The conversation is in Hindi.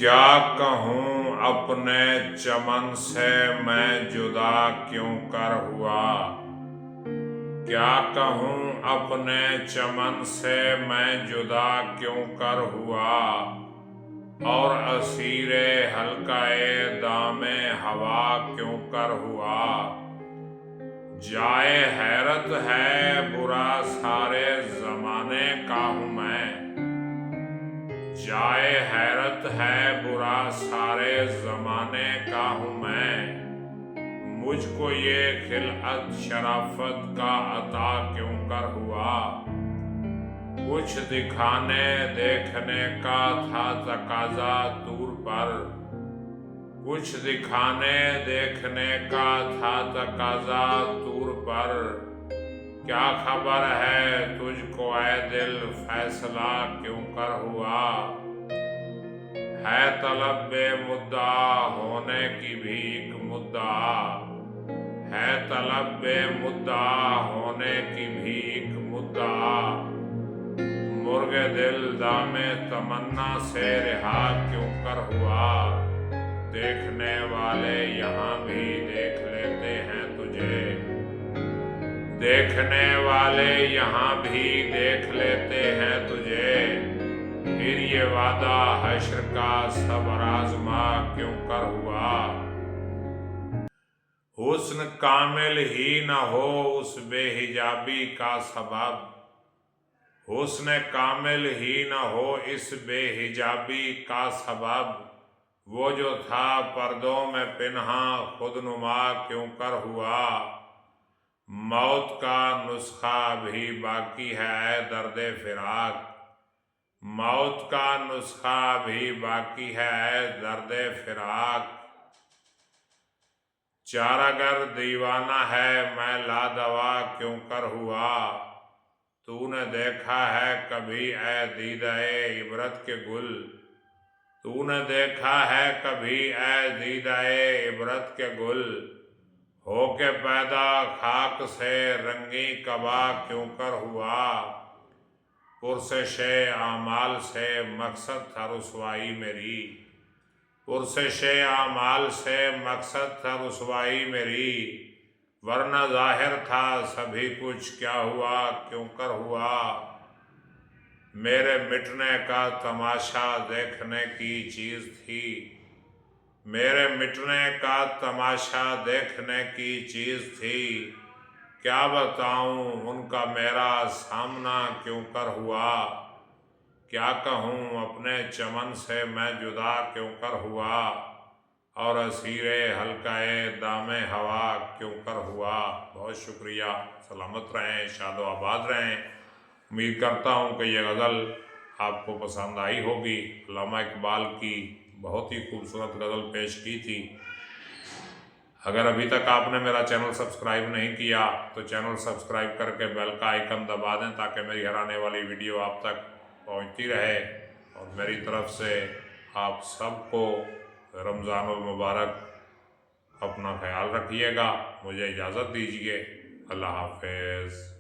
क्या कहूँ अपने चमन से मैं जुदा क्यों कर हुआ। क्या कहूँ अपने चमन से मैं जुदा क्यों कर हुआ। और असीरे हल्काए दामे हवा क्यों कर हुआ। जाए हैरत है बुरा सारे जमाने का हूँ मैं। जाए हैरत है बुरा सारे जमाने का हूँ मैं। मुझको ये खिलअत शराफत का अता क्यों कर हुआ। कुछ दिखाने देखने का था तकाजा दूर पर। कुछ दिखाने देखने का था तकाजा दूर पर। क्या खबर है तुझको ऐ दिल फैसला क्यों कर हुआ। है तलब बेमुद्दा होने की भी एक मुद्दा। है तलब बेमुद्दा होने की भी एक मुद्दा। मुर्गे दिल दामे तमन्ना से रिहा क्यों कर हुआ। देखने वाले यहाँ भी देख लेते हैं तुझे। देखने वाले यहाँ भी देख लेते हैं तुझे। फिर ये वादा हश्र का सबर आज़मा क्यों कर हुआ। हुस्न कामिल ही न हो उस बेहिजाबी का सबब। हुस्न कामिल ही न हो इस बेहिजाबी का सबब। वो जो था पर्दों में पिन्हा खुदनुमा क्यों कर हुआ। मौत का नुस्खा भी बाकी है दर्दे फिराक। मौत का नुस्खा भी बाकी है दर्दे फिराक। चारागर दीवाना है मैं लादवा क्यों कर हुआ। तूने देखा है कभी ऐ दीदाए इबरत के गुल। तूने देखा है कभी ऐ दीदाए इबरत के गुल। होके पैदा खाक से रंगी कबा क्यों कर हुआ। पुरसिशे आमाल से मकसद था रुसवाई मेरी। पुरसिशे आमाल से मकसद था रुसवाई मेरी। वरना जाहिर था सभी कुछ क्या हुआ क्यों कर हुआ। मेरे मिटने का तमाशा देखने की चीज़ थी। मेरे मिटने का तमाशा देखने की चीज़ थी। क्या बताऊं उनका मेरा सामना क्यों कर हुआ। क्या कहूँ अपने चमन से मैं जुदा क्यों कर हुआ। और असीरे हल्काए दामे हवा क्यों कर हुआ। बहुत शुक्रिया। सलामत रहें, शादो आबाद रहें। उम्मीद करता हूँ कि ये गज़ल आपको पसंद आई होगी। अल्लामा इकबाल की बहुत ही खूबसूरत गज़ल पेश की थी। अगर अभी तक आपने मेरा चैनल सब्सक्राइब नहीं किया तो चैनल सब्सक्राइब करके बेल का आइकन दबा दें ताकि मेरी हर आने वाली वीडियो आप तक पहुंचती रहे। और मेरी तरफ से आप सबको रमज़ानुल मुबारक। अपना ख्याल रखिएगा। मुझे इजाज़त दीजिए। अल्लाह हाफ़िज़।